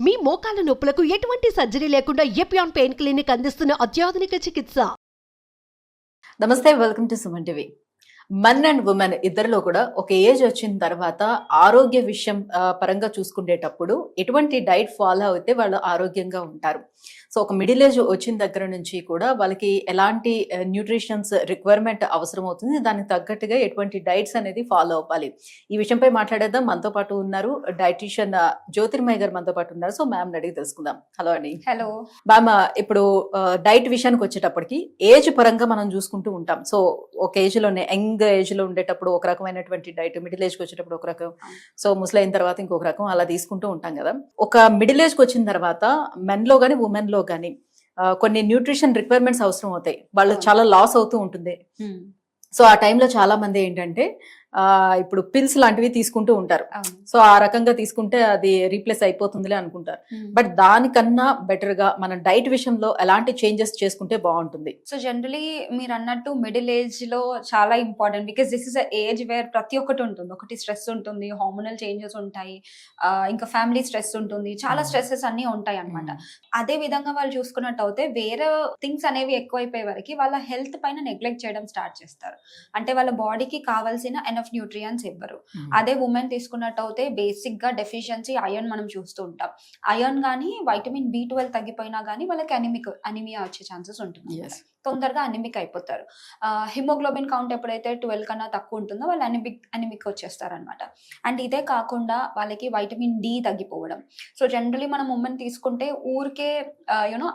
మీ మోకాల నొప్పులకు ఎటువంటి సర్జరీ లేకుండా ఎపియాన్ పెయిన్ క్లినిక్ అందిస్తున్న అత్యాధునిక చికిత్స. నమస్తే, welcome to Suman TV. Men and women ఇద్దరిలో కూడా ఒక ఏజ్ వచ్చిన తర్వాత ఆరోగ్య విషయం పరంగా చూసుకునేటప్పుడు ఎటువంటి డైట్ ఫాలో అయితే వాళ్ళు ఆరోగ్యంగా ఉంటారు. సో ఒక మిడిల్ ఏజ్ వచ్చిన దగ్గర నుంచి కూడా వాళ్ళకి ఎలాంటి న్యూట్రిషన్స్ రిక్వైర్మెంట్ అవసరం అవుతుంది, దానికి తగ్గట్టుగా ఎటువంటి డైట్స్ అనేది ఫాలో అవ్వాలి. ఈ విషయంపై మాట్లాడేద్దాం. మనతో పాటు ఉన్నారు డైటీషియన్ జ్యోతిర్మయ్య గారు మనతో పాటు ఉన్నారు. సో మ్యామ్ అడిగి తెలుసుకుందాం. హలో అండి. హలో మ్యామ్, ఇప్పుడు డైట్ విషయానికి వచ్చేటప్పటికి ఏజ్ పరంగా మనం చూసుకుంటూ ఉంటాం. సో ఒక ఏజ్ లోనే యంగ్ ఏజ్ లో ఉండేటప్పుడు ఒక రకమైనటువంటి డైట్, మిడిల్ ఏజ్ కి వచ్చేటప్పుడు ఒక రకం, సో ముసలైన తర్వాత ఇంకొక రకం, అలా తీసుకుంటూ ఉంటాం కదా. ఒక మిడిల్ ఏజ్ కి వచ్చిన తర్వాత మెన్ లో గానీ ఉమెన్ లో గానీ కొన్ని న్యూట్రిషన్ రిక్వైర్మెంట్స్ అవసరం అవుతాయి. వాళ్ళు చాలా లాస్ అవుతూ ఉంటుంది. సో ఆ టైంలో చాలా మంది ఏంటంటే ఇప్పుడు పిల్స్ లాంటివి తీసుకుంటూ ఉంటారు. సో ఆ రకంగా తీసుకుంటే అది రీప్లేస్ అయిపోతుందిలే అనుకుంటారు. బట్ దానికన్నా బెటర్ గా మన డైట్ విషయంలో ఎలాంటి చేంజెస్ చేసుకుంటే బాగుంటుంది? సో జనరలీ మీరు అన్నట్టు మిడిల్ ఏజ్ లో చాలా important, because this is age where ప్రతి ఒక్కటి ఉంటుంది. ఒకటి స్ట్రెస్ ఉంటుంది, హార్మోనల్ చేంజెస్ ఉంటాయి, ఇంకా ఫ్యామిలీ స్ట్రెస్ ఉంటుంది, చాలా స్ట్రెస్సెస్ అన్ని ఉంటాయి అనమాట. అదే విధంగా వాళ్ళు చూసుకున్నట్టు అయితే వేరే థింగ్స్ అనేవి ఎక్కువైపోయే వరకు వాళ్ళ హెల్త్ పైన నెగ్లెక్ట్ చేయడం స్టార్ట్ చేస్తారు. అంటే వాళ్ళ బాడీకి కావాల్సిన ఎనఫ్ న్యూట్రియన్స్ ఇవ్వరు. అదే ఉమెన్ తీసుకున్నట్టు అయితే బేసిక్ గా డెఫిషియన్సీ ఐరన్ మనం చూస్తూ ఉంటాం. ఐరన్ గానీ వైటమిన్ B12 తగ్గిపోయినా గానీ వాళ్ళకి అనిమియా వచ్చే ఛాన్సెస్ ఉంటుంది. తొందరగా అనిమిక్ అయిపోతారు. హిమోగ్లోబిన్ కౌంట్ ఎప్పుడైతే 12 కన్నా తక్కువ ఉంటుందో వాళ్ళు అనిమిక్ వచ్చేస్తారు అనమాట. అండ్ ఇదే కాకుండా వాళ్ళకి వైటమిన్ D తగ్గిపోవడం. సో జనరలీ మనం ఉమెన్ తీసుకుంటే ఊరికే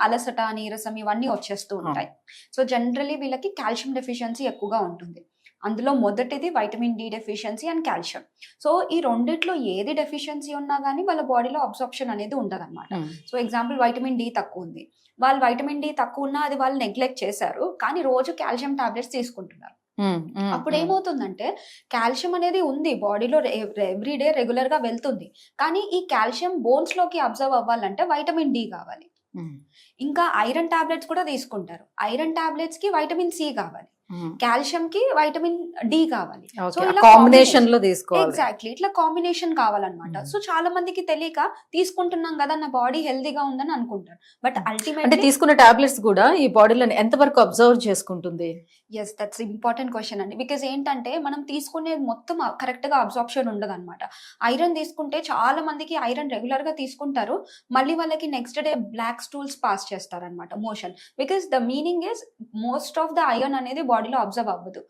అలసట, నీరసం ఇవన్నీ వచ్చేస్తూ ఉంటాయి. సో జనరలీ వీళ్ళకి కాల్షియం డెఫిషియన్సీ ఎక్కువగా ఉంటుంది. అందులో మొదటిది vitamin D deficiency and calcium. So ఈ రెండిట్లో ఏది డెఫిషియన్సీ ఉన్నా కానీ వాళ్ళ బాడీలో అబ్సార్ప్షన్ అనేది ఉండదు అనమాట. సో ఎగ్జాంపుల్ వైటమిన్ D తక్కువ ఉంది, వాళ్ళు వైటమిన్ D తక్కువ ఉన్నా అది వాళ్ళు నెగ్లెక్ట్ చేశారు, కానీ రోజు కాల్షియం టాబ్లెట్స్ తీసుకుంటున్నారు. అప్పుడు ఏమవుతుందంటే కాల్షియం అనేది ఉంది బాడీలో, ఎవ్రీడే రెగ్యులర్ గా వెళ్తుంది, కానీ ఈ కాల్షియం బోన్స్ లోకి అబ్జర్వ్ అవ్వాలంటే వైటమిన్ D కావాలి. ఇంకా ఐరన్ టాబ్లెట్స్ కూడా తీసుకుంటారు, ఐరన్ టాబ్లెట్స్ కి వైటమిన్ C కావాలి, కాల్షియం కి వైటమిన్ D కావాలి. సో ఇలా కాంబినేషన్ లో తీసుకోవాలి. ఎగ్జాక్ట్లీ ఇట్లా కాంబినేషన్ కావాలన్నమాట. సో చాలా మందికి తెలియక తీసుకుంటున్నాం కదా, నా బాడీ హెల్దీగా ఉందని అనుకుంటారు, బట్ అల్టిమేట్లీ తీసుకున్న టాబ్లెట్స్ కూడా ఈ బాడీలో ఎంత వరకు అబ్జర్వ్ చేసుకుంటుంది? ఎస్, దట్స్ ఇంపార్టెంట్ క్వశ్చన్ అండి. బికాస్ ఏంటంటే మనం తీసుకునేది మొత్తం కరెక్ట్ గా అబ్జార్ప్షన్ ఉండదు అనమాట. ఐరన్ తీసుకుంటే చాలా మందికి ఐరన్ రెగ్యులర్ గా తీసుకుంటారు, మళ్ళీ వాళ్ళకి next day black stools pass చేస్తారు అనమాట, motion. Because the meaning is most of the iron అనేది బాడీలో అబ్జర్వ్ అవ్వదు.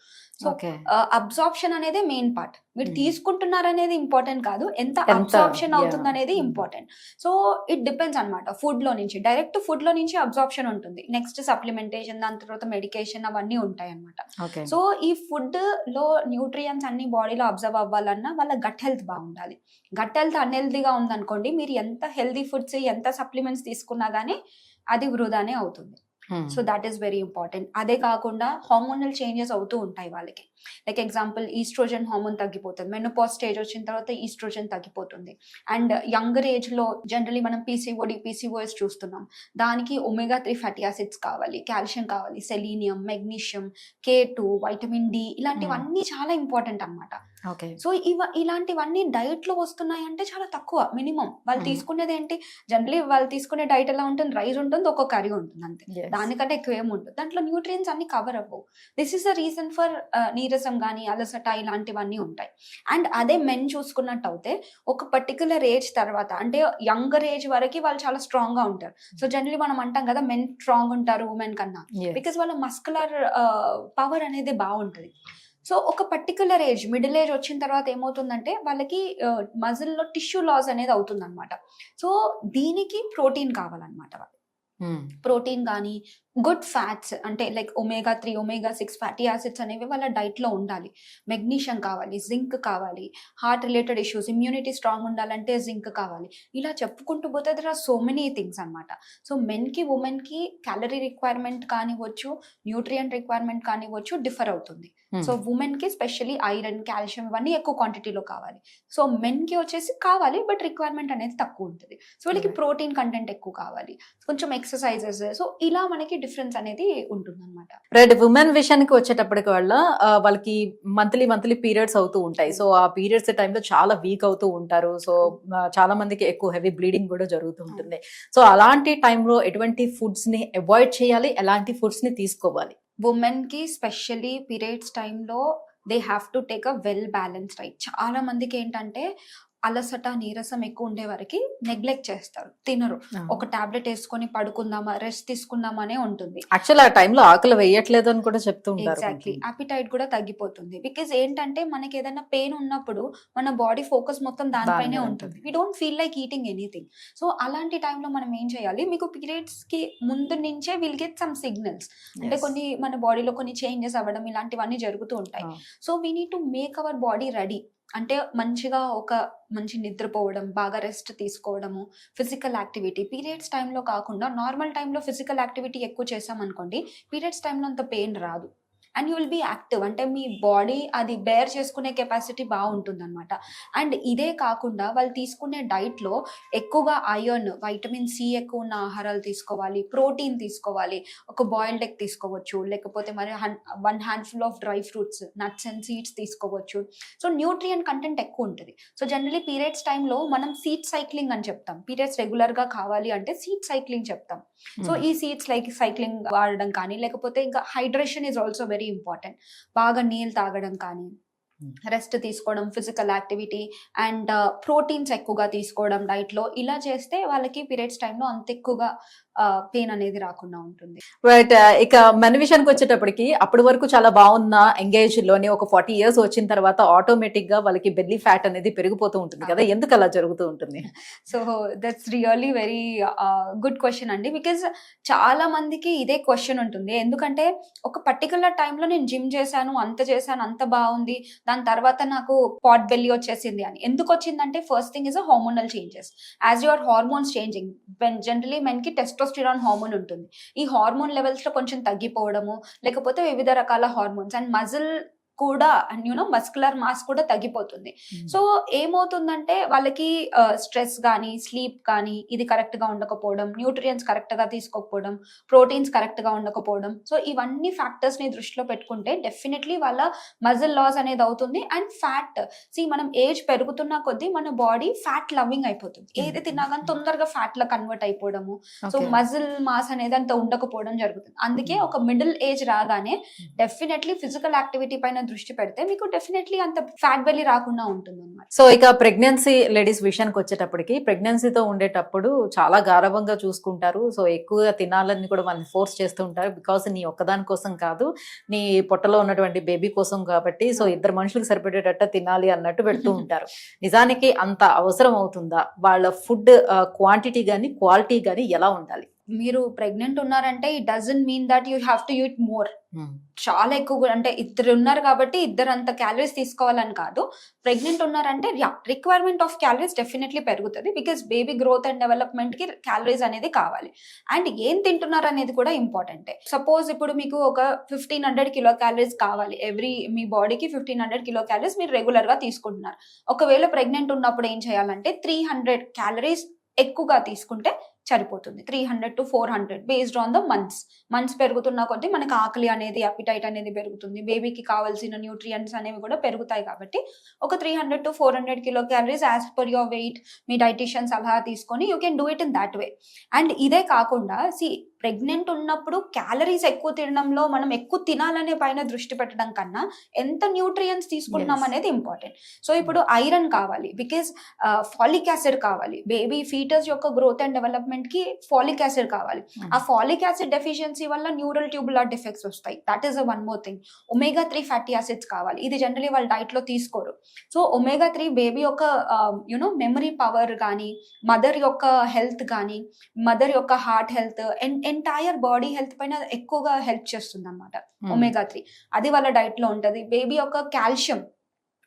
సో అబ్జార్ప్షన్ అనేది మెయిన్ పార్ట్. మీరు తీసుకుంటున్నారు అనేది ఇంపార్టెంట్ కాదు, ఎంత అబ్జార్ప్షన్ అవుతుంది అనేది ఇంపార్టెంట్. సో ఇట్ డిపెండ్స్ అనమాట. ఫుడ్ లో నుంచి, డైరెక్ట్ ఫుడ్ లో నుంచి అబ్జార్ప్షన్ ఉంటుంది, నెక్స్ట్ సప్లిమెంటేషన్, దాని తర్వాత మెడికేషన్ అవన్నీ ఉంటాయి అనమాట. సో ఈ ఫుడ్ లో న్యూట్రియన్స్ అన్ని బాడీలో అబ్జర్వ్ అవ్వాలన్నా వాళ్ళ గట్ హెల్త్ బాగుండాలి. గట్ హెల్త్ అన్హెల్దీగా ఉందనుకోండి, మీరు ఎంత హెల్దీ ఫుడ్స్, ఎంత సప్లిమెంట్స్ తీసుకున్నా గానీ అది వృధానే అవుతుంది. So that is very important. అదే కాకుండా హార్మోనల్ చేంజెస్ అవుతూ ఉంటాయి వాళ్ళకి. లైక్ ఎగ్జాంపుల్ ఈస్ట్రోజన్ హార్మోన్ తగ్గిపోతుంది, మెనోపాజ్ స్టేజ్ వచ్చిన తర్వాత ఈస్ట్రోజన్ తగ్గిపోతుంది. అండ్ యంగర్ ఏజ్ లో జనరలీ మనం PCOS చూస్తున్నాం, దానికి omega-3 ఫ్యాటీ యాసిడ్స్ కావాలి, కాల్షియం కావాలి, selenium, magnesium, K2, vitamin D, ఇలాంటివన్నీ చాలా ఇంపార్టెంట్ అనమాట. సో ఇలాంటివన్నీ డైట్ లో వస్తున్నాయి అంటే చాలా తక్కువ, మినిమం. వాళ్ళు తీసుకునేది ఏంటి, జనరలీ వాళ్ళు తీసుకునే డైట్ ఎలా ఉంటుంది, రైస్ ఉంటుంది, ఒక కర్రీ ఉంటుంది, అంతే. దానికంటే ఎక్కువ ఏముంటుంది, దాంట్లో న్యూట్రియన్స్ అన్ని కవర్ అవ్వవు. This is the reason for నీరసం కానీ, అలసట, ఇలాంటివన్నీ ఉంటాయి. అండ్ అదే మెన్ చూసుకున్నట్టు అయితే ఒక పర్టికులర్ ఏజ్ తర్వాత, అంటే యంగర్ ఏజ్ వరకు వాళ్ళు చాలా స్ట్రాంగ్ గా ఉంటారు. సో జనరలీ మనం అంటాం కదా మెన్ స్ట్రాంగ్ ఉంటారు ఉమెన్ కన్నా, బికాస్ వాళ్ళ మస్కులర్ పవర్ అనేది బాగుంటుంది. సో ఒక పర్టికులర్ ఏజ్, మిడిల్ ఏజ్ వచ్చిన తర్వాత ఏమవుతుందంటే వాళ్ళకి మజిల్ లో టిష్యూ లాస్ అనేది అవుతుంది అనమాట. సో దీనికి ప్రోటీన్ కావాలన్నమాట. ప్రోటీన్ కానీ గుడ్ ఫ్యాట్స్, అంటే like omega-3, omega-6 fatty acids అనేవి వాళ్ళ డైట్ లో ఉండాలి. మెగ్నీషియం కావాలి, జింక్ కావాలి, heart related issues, immunity strong ఉండాలంటే జింక్ కావాలి. ఇలా చెప్పుకుంటూ పోతే there are so many things అనమాట. సో మెన్ కి ఉమెన్ కి క్యాలరీ రిక్వైర్మెంట్ కానివ్వచ్చు, న్యూట్రియంట్ రిక్వైర్మెంట్ కానివ్వచ్చు, డిఫర్ అవుతుంది. సో ఉమెన్ కి స్పెషల్లీ ఐరన్, కాల్షియం ఇవన్నీ ఎక్కువ క్వాంటిటీలో కావాలి. సో మెన్ కి వచ్చేసి కావాలి, బట్ రిక్వైర్మెంట్ అనేది తక్కువ ఉంటుంది. సో వీళ్ళకి ప్రోటీన్ కంటెంట్ ఎక్కువ కావాలి, కొంచెం ఎక్సర్సైజెస్. సో ఇలా మనకి డిఫరెన్స్ అనేది ఉంటుంది అనమాట. రైట్. ఉమెన్ విషయానికి వచ్చేటప్పటికి వాళ్ళకి మంత్లీ పీరియడ్స్ అవుతూ ఉంటాయి. సో ఆ పీరియడ్స్ టైంలో చాలా వీక్ అవుతూ ఉంటారు. సో చాలా మందికి ఎక్కువ హెవీ బ్లీడింగ్ కూడా జరుగుతూ ఉంటుంది. సో అలాంటి టైంలో ఎటువంటి ఫుడ్స్ ని అవాయిడ్ చేయాలి, ఎలాంటి ఫుడ్స్ ని తీసుకోవాలి? ఉమెన్ కి స్పెషల్లీ పీరియడ్స్ టైంలో they have to take a well balance diet. చాలా మందికి ఏంటంటే అలసట, నీరసం ఎక్కువ ఉండే వరకు నెగ్లెక్ట్ చేస్తారు, తినరు. ఒక టాబ్లెట్ వేసుకొని పడుకుందామా, రెస్ట్ తీసుకుందామనే ఉంటుంది. యాక్చువల్ ఆ టైంలో ఆకలి వేయట్లేదు అని కూడా చెప్తూ ఉంటారు. ఎగ్జాక్ట్లీ, అపిటైట్ కూడా తగ్గిపోతుంది. బికాజ్ ఏంటంటే మనకి ఏదైనా పెయిన్ ఉన్నప్పుడు మన బాడీ ఫోకస్ మొత్తం దానిపైనే ఉంటుంది. We don't feel like eating anything. So అలాంటి టైంలో మనం ఏం చేయాలి, మీకు పీరియడ్స్ కి ముందు నుంచే విల్ గెట్ సమ్ సిగ్నల్స్. అంటే కొన్ని మన బాడీలో కొన్ని చేంజెస్ అవ్వడం ఇలాంటివన్నీ జరుగుతూ ఉంటాయి. So we need to make our body ready. అంటే మంచిగా ఒక మంచి నిద్రపోవడం, బాగా రెస్ట్ తీసుకోవడము, ఫిజికల్ యాక్టివిటీ. పీరియడ్స్ టైంలో కాకుండా నార్మల్ టైంలో ఫిజికల్ యాక్టివిటీ ఎక్కువ చేసామనుకోండి, పీరియడ్స్ టైంలో అంత పెయిన్ రాదు. And you will be active. అంటే మీ బాడీ అది బేర్ చేసుకునే కెపాసిటీ బాగుంటుంది అనమాట. అండ్ ఇదే కాకుండా వాళ్ళు తీసుకునే డైట్లో ఎక్కువగా ఐరన్, వైటమిన్ సి ఎక్కువ ఉన్న ఆహారాలు తీసుకోవాలి, ప్రోటీన్ తీసుకోవాలి. ఒక బాయిల్డ్ ఎగ్ తీసుకోవచ్చు, లేకపోతే మరి 1 handful of dry fruits, nuts and seeds తీసుకోవచ్చు. సో న్యూట్రియన్ కంటెంట్ ఎక్కువ ఉంటుంది. సో జనరలీ పీరియడ్స్ టైంలో మనం సీడ్ సైక్లింగ్ అని చెప్తాం. పీరియడ్స్ రెగ్యులర్గా కావాలి అంటే సీడ్ సైక్లింగ్ చెప్తాం. సో ఈ సీడ్స్ లైక్ సైక్లింగ్ వాడడం కానీ, లేకపోతే ఇంకా hydration is also very important. బాగా నీళ్ళు తాగడం కానీ, రెస్ట్ తీసుకోవడం, ఫిజికల్ యాక్టివిటీ అండ్ ప్రోటీన్స్ ఎక్కువగా తీసుకోవడం డైట్లో. ఇలా చేస్తే వాళ్ళకి పీరియడ్స్ టైంలో అంత ఎక్కువగా పెయిన్ అనేది రాకుండా ఉంటుంది. రైట్. ఇక మన విషయానికి వచ్చేటప్పటికి అప్పటి వరకు చాలా బాగున్న ఎంగేజ్ లోని ఒక 40 years వచ్చిన తర్వాత ఆటోమేటిక్ గా వాళ్ళకి బెల్లీ ఫ్యాట్ అనేది పెరిగిపోతూ ఉంటుంది కదా, ఎందుకు అలా జరుగుతూ ఉంటుంది? So that's really very good question అండి. బికాజ్ చాలా మందికి ఇదే క్వశ్చన్ ఉంటుంది. ఎందుకంటే ఒక పర్టికులర్ టైంలో నేను జిమ్ చేశాను, అంత బాగుంది, దాని తర్వాత నాకు పాట్ బెల్లీ వచ్చేసింది అని. ఎందుకు వచ్చిందంటే first thing is a hormonal changes. As your hormones changing, generally men కి టెస్టోస్టిరాన్ హార్మోన్ ఉంటుంది. ఈ హార్మోన్ లెవెల్స్ లో కొంచెం తగ్గిపోవడము, లేకపోతే వివిధ రకాల హార్మోన్స్ అండ్ మజిల్ కూడా అండ్ మస్కులర్ మాస్ కూడా తగ్గిపోతుంది. సో ఏమవుతుందంటే వాళ్ళకి స్ట్రెస్ కానీ, స్లీప్ కానీ ఇది కరెక్ట్ గా ఉండకపోవడం, న్యూట్రియన్స్ కరెక్ట్ గా తీసుకోకపోవడం, ప్రోటీన్స్ కరెక్ట్ గా ఉండకపోవడం. సో ఇవన్నీ ఫ్యాక్టర్స్ ని దృష్టిలో పెట్టుకుంటే డెఫినెట్లీ వాళ్ళ మజిల్ లాస్ అనేది అవుతుంది. అండ్ ఫ్యాట్, మనం ఏజ్ పెరుగుతున్న కొద్దీ మన బాడీ ఫ్యాట్ లవింగ్ అయిపోతుంది. ఏది తిన్నా కానీ తొందరగా ఫ్యాట్ లా కన్వర్ట్ అయిపోవడము, సో మజిల్ మాస్ అనేది అంత ఉండకపోవడం జరుగుతుంది. అందుకే ఒక మిడిల్ ఏజ్ రాగానే డెఫినెట్లీ ఫిజికల్ యాక్టివిటీ పైన దృష్టి పెడితే మీకు డెఫినెట్లీ అంత ఫ్యాట్ బెల్లీ రాకుండా ఉంటుంది అన్నమాట. సో ఇక ప్రెగ్నెన్సీ లేడీస్ విషయానికి వచ్చేటప్పటికి, ప్రెగ్నెన్సీతో ఉండేటప్పుడు చాలా గారవంగా చూసుకుంటారు. సో ఎక్కువగా తినాలని కూడా వాళ్ళని ఫోర్స్ చేస్తూ ఉంటారు. బికాస్ నీ ఒక్కదాని కోసం కాదు, నీ పొట్టలో ఉన్నటువంటి బేబీ కోసం కాబట్టి, సో 2 మనుషులకు సరిపడేటట్టు తినాలి అన్నట్టు పెడుతూ ఉంటారు. నిజానికి అంత అవసరం అవుతుందా? వాళ్ళ ఫుడ్ క్వాంటిటీ కానీ క్వాలిటీ కానీ ఎలా ఉండాలి? మీరు ప్రెగ్నెంట్ ఉన్నారంటే it doesn't mean that you have to eat more. చాలా ఎక్కువ, అంటే 2 ఉన్నారు కాబట్టి 2 అంత క్యాలరీస్ తీసుకోవాలని కాదు. ప్రెగ్నెంట్ ఉన్నారంటే రిక్వైర్మెంట్ ఆఫ్ క్యాలరీస్ డెఫినెట్లీ పెరుగుతుంది. Because baby growth and development కి క్యాలరీస్ అనేది కావాలి. అండ్ ఏం తింటున్నారు అనేది కూడా ఇంపార్టెంటే. సపోజ్ ఇప్పుడు మీకు ఒక 1500 కిలో క్యాలరీస్ కావాలి, మీ బాడీకి 1500 కిలో క్యాలరీస్ మీరు రెగ్యులర్ గా తీసుకుంటున్నారు. ఒకవేళ ప్రెగ్నెంట్ ఉన్నప్పుడు ఏం చేయాలంటే 300 క్యాలరీస్ ఎక్కువగా తీసుకుంటే సరిపోతుంది. 300 to 400 based on the months పెరుగుతున్న కొద్దీ మనకి ఆకలి అనేది, అపిటైట్ అనేది పెరుగుతుంది. బేబీకి కావాల్సిన న్యూట్రియంట్స్ అనేవి కూడా పెరుగుతాయి. కాబట్టి ఒక 300 to 400 kilo calories as per your weight మీ డైటీషియన్ సలహా తీసుకొని you can do it in that way. And ఇదే కాకుండా ప్రెగ్నెంట్ ఉన్నప్పుడు క్యాలరీస్ ఎక్కువ తినడంలో మనం ఎక్కువ తినాలనే పైన దృష్టి పెట్టడం కన్నా ఎంత న్యూట్రియంట్స్ తీసుకుంటున్నాం అనేది ఇంపార్టెంట్. సో ఇప్పుడు ఐరన్ కావాలి, బికాస్ ఫాలిక్ యాసిడ్ కావాలి. బేబీ ఫీటస్ యొక్క గ్రోత్ అండ్ డెవలప్మెంట్ కి ఫాలిక్ యాసిడ్ కావాలి. ఆ ఫాలిక్ యాసిడ్ డెఫిషియన్సీ వల్ల న్యూరల్ ట్యూబులర్ డిఫెక్ట్స్ వస్తాయి. That is one more thing. Omega 3 fatty acids కావాలి. ఇది జనరలీ వాళ్ళ డైట్ లో తీసుకోరు. సో ఒమేగా 3 బేబీ యొక్క మెమరీ పవర్ కానీ, మదర్ యొక్క హెల్త్ కానీ, మదర్ యొక్క heart health, entire body health పైన ఎక్కువగా హెల్ప్ చేస్తుంది అన్నమాట ఒమేగా 3. అది వాళ్ళ డైట్ లో ఉంటది. బేబీ యొక్క కాల్షియం,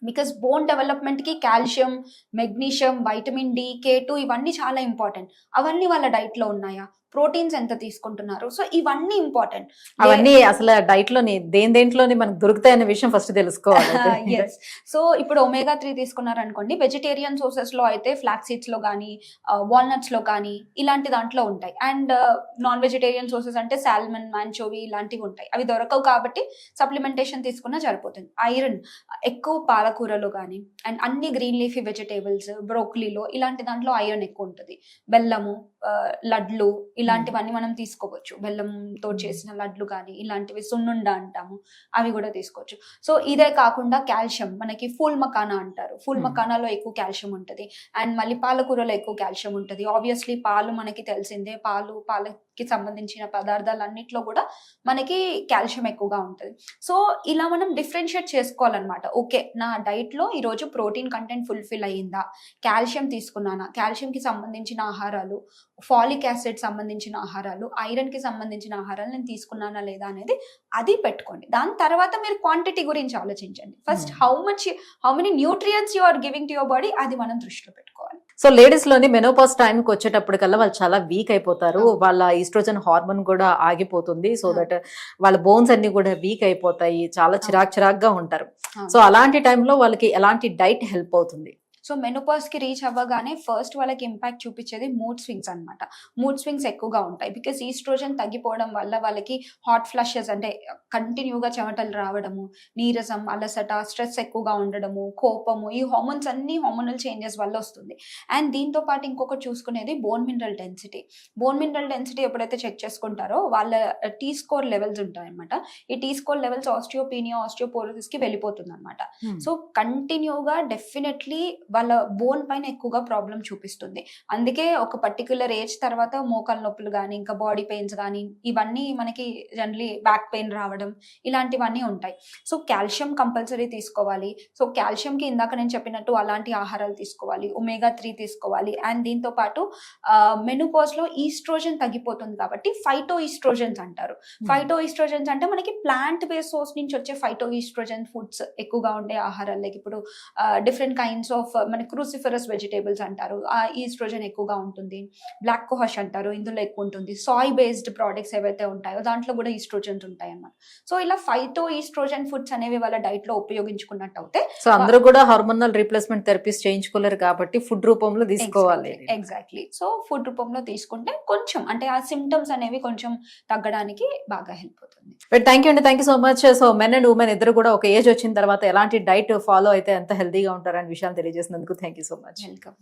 బికాస్ బోన్ డెవలప్మెంట్ కి calcium, magnesium, vitamin D, K2 ఇవన్నీ చాలా ఇంపార్టెంట్. అవన్నీ వాళ్ళ డైట్ లో ఉన్నాయా? ప్రోటీన్స్ ఎంత తీసుకుంటున్నారు? సో ఇవన్నీ ఇంపార్టెంట్. అవన్నీ అసలు డైట్ లోని దేంట్లోని మనకు దొరుకుతాయనే విషయం ఫస్ట్ తెలుసుకోవాలి. ఎస్. సో ఇప్పుడు ఒమేగా 3 తీసుకున్నారనుకోండి, వెజిటేరియన్ సోర్సెస్ లో అయితే ఫ్లాక్ సీడ్స్ లో కానీ, వాల్నట్స్ లో కానీ ఇలాంటి దాంట్లో ఉంటాయి. అండ్ నాన్ వెజిటేరియన్ సోర్సెస్ అంటే సాల్మన్, మాంచోవి ఇలాంటివి ఉంటాయి. అవి దొరకవు కాబట్టి సప్లిమెంటేషన్ తీసుకున్నా సరిపోతుంది. ఐరన్ ఎక్కువ పాలకూరలో కానీ, అండ్ అన్ని గ్రీన్ లీఫీ వెజిటేబుల్స్, బ్రోకలీలో ఇలాంటి దాంట్లో ఐరన్ ఎక్కువ ఉంటుంది. బెల్లము, లడ్లు ఇలాంటివన్నీ మనం తీసుకోవచ్చు. బెల్లంతో చేసిన లడ్లు కానీ ఇలాంటివి, సున్నుండ అంటాము, అవి కూడా తీసుకోవచ్చు. సో ఇదే కాకుండా కాల్షియం, మనకి ఫూల్ మకానా అంటారు. ఫూల్ మకానాలో ఎక్కువ కాల్షియం ఉంటుంది. అండ్ మళ్ళీ పాలకూరలో ఎక్కువ కాల్షియం ఉంటుంది. ఆబ్వియస్లీ పాలు మనకి తెలిసిందే, పాలకి సంబంధించిన పదార్థాలన్నిట్లో కూడా మనకి కాల్షియం ఎక్కువగా ఉంటుంది. సో ఇలా మనం డిఫరెన్షియేట్ చేసుకోవాలన్నమాట. ఓకే, నా డైట్లో ఈరోజు ప్రోటీన్ కంటెంట్ ఫుల్ఫిల్ అయ్యిందా, కాల్షియం తీసుకున్నానా, కాల్షియంకి సంబంధించిన ఆహారాలు, ఫాలిక్ యాసిడ్ సంబంధించిన ఆహారాలు, ఐరన్ కి సంబంధించిన ఆహారాలు నేను తీసుకున్నానా లేదా అనేది అది పెట్టుకోండి. దాని తర్వాత మీరు క్వాంటిటీ గురించి ఆలోచించండి. First how many nutrients you are giving to your body, అది మనం దృష్టిలో పెట్టుకోవాలి. సో లేడీస్ లోని మెనోపాజ్ టైంకి వచ్చేటప్పటికల్లా వాళ్ళు చాలా వీక్ అయిపోతారు. వాళ్ళ ఈస్ట్రోజన్ హార్మోన్ కూడా ఆగిపోతుంది. సో దట్ వాళ్ళ బోన్స్ అన్ని కూడా వీక్ అయిపోతాయి, చాలా చిరాగ్గా ఉంటారు. సో అలాంటి టైంలో వాళ్ళకి ఎలాంటి డైట్ హెల్ప్ అవుతుంది? సో మెనోపాజ్ కి రీచ్ అవ్వగానే ఫస్ట్ వాళ్ళకి ఇంపాక్ట్ చూపించేది మూడ్ స్వింగ్స్ అనమాట. మూడ్ స్వింగ్స్ ఎక్కువగా ఉంటాయి. బికాస్ ఈస్ట్రోజన్ తగ్గిపోవడం వల్ల వాళ్ళకి హాట్ ఫ్లషెస్, అంటే కంటిన్యూగా చెమటలు రావడము, నీరసం, అలసట, స్ట్రెస్ ఎక్కువగా ఉండడము, కోపము, ఈ హార్మోన్స్ అన్ని హార్మోనల్ చేంజెస్ వల్ల వస్తుంది. అండ్ దీంతో పాటు ఇంకొకటి చూసుకునేది bone mineral density. Bone mineral density ఎప్పుడైతే చెక్ చేసుకుంటారో వాళ్ళ టీ స్కోర్ లెవెల్స్ ఉంటాయి అనమాట. ఈ tea score levels osteopenia, osteoporosis కి వెళ్ళిపోతుంది అనమాట. సో కంటిన్యూగా డెఫినెట్లీ వాళ్ళ బోన్ పైన ఎక్కువగా ప్రాబ్లం చూపిస్తుంది. అందుకే ఒక పర్టికులర్ ఏజ్ తర్వాత మోకాల నొప్పులు కానీ, ఇంకా బాడీ పెయిన్స్ కానీ, ఇవన్నీ మనకి జనరలీ బ్యాక్ పెయిన్ రావడం ఇలాంటివన్నీ ఉంటాయి. సో కాల్షియం కంపల్సరీ తీసుకోవాలి. సో కాల్షియంకి ఇందాక నేను చెప్పినట్టు అలాంటి ఆహారాలు తీసుకోవాలి, ఒమేగా 3 తీసుకోవాలి. అండ్ దీంతో పాటు మెనోపాజ్ లో ఈస్ట్రోజన్ తగ్గిపోతుంది కాబట్టి ఫైటో ఈస్ట్రోజన్స్ అంటారు. ఫైటో ఈస్ట్రోజన్స్ అంటే మనకి ప్లాంట్ బేస్ సోర్స్ నుంచి వచ్చే ఫైటో ఈస్ట్రోజన్ ఫుడ్స్ ఎక్కువగా ఉండే ఆహారాలు. లైక్ ఇప్పుడు డిఫరెంట్ కైండ్స్ ఆఫ్ మన క్రూసిఫరస్ వెజిటేబుల్స్ అంటారు, ఆ ఈస్ట్రోజన్ ఎక్కువగా ఉంటుంది. బ్లాక్ కోహష్ అంటారు, ఇందులో ఎక్కువ ఉంటుంది. సాయ్ బేస్డ్ ప్రోడక్ట్స్ ఏవైతే ఉంటాయో దాంట్లో కూడా ఈస్ట్రోజన్స్ ఉంటాయి అన్నమాట. సో ఇలా ఫైటో ఈస్ట్రోజన్ ఫుడ్స్ అనేవి వాళ్ళ డైట్ లో ఉపయోగించుకున్నట్టు అవుతే, సో అందరూ కూడా హార్మోనల్ రీప్లేస్మెంట్ థెరపీస్ చేయించుకోలేరు కాబట్టి ఫుడ్ రూపంలో తీసుకోవాలి. ఎగ్జాక్ట్లీ. సో ఫుడ్ రూపంలో తీసుకుంటే కొంచెం, అంటే ఆ సిమ్టమ్స్ అనేవి కొంచెం తగ్గడానికి బాగా హెల్ప్ అవుతుంది. Thank you so much. So men and women ఇద్దరు కూడా ఒక ఏజ్ వచ్చిన తర్వాత ఎలాంటి డైట్ ఫాలో అయితే ఎంత హెల్తీగా ఉంటారనే విషయాలు తెలియజేసినందుకు thank you so much. Welcome.